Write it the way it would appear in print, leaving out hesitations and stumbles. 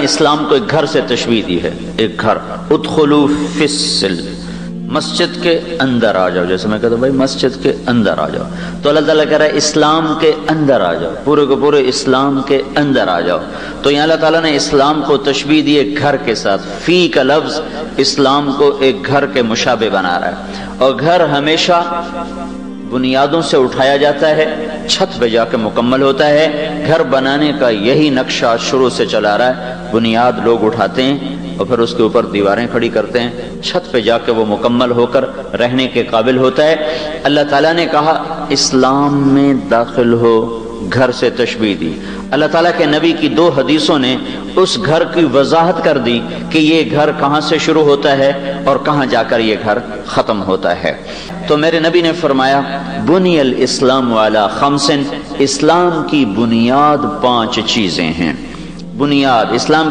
اسلام کو ایک گھر سے تشبیہ دی ہے، ایک گھر، ادخلوا فی السلم، مسجد کے اندر آ جاؤ. جیسے میں کہتا ہوں بھائی مسجد کے اندر آ جاؤ، تو اللہ تعالیٰ کہہ رہا ہے اسلام کے اندر آ جاؤ، پورے کے پورے اسلام کے اندر آ جاؤ. تو یہاں اللہ تعالیٰ نے اسلام کو تشبیہ دی ایک گھر کے ساتھ. فی کا لفظ اسلام کو ایک گھر کے مشابہ بنا رہا ہے، اور گھر ہمیشہ بنیادوں سے اٹھایا جاتا ہے، چھت پہ جا کے مکمل ہوتا ہے. گھر بنانے کا یہی نقشہ شروع سے چلا رہا ہے، بنیاد لوگ اٹھاتے ہیں اور پھر اس کے اوپر دیواریں کھڑی کرتے ہیں، چھت پہ جا کے وہ مکمل ہو کر رہنے کے قابل ہوتا ہے. اللہ تعالیٰ نے کہا اسلام میں داخل ہو، گھر سے تشبیہ دی. اللہ تعالیٰ کے نبی کی 2 حدیثوں نے اس گھر کی وضاحت کر دی کہ یہ گھر کہاں سے شروع ہوتا ہے اور کہاں جا کر یہ گھر ختم ہوتا ہے. تو میرے نبی نے فرمایا بنی الاسلام علی 5، اسلام کی بنیاد 5 چیزیں ہیں. بنیاد اسلام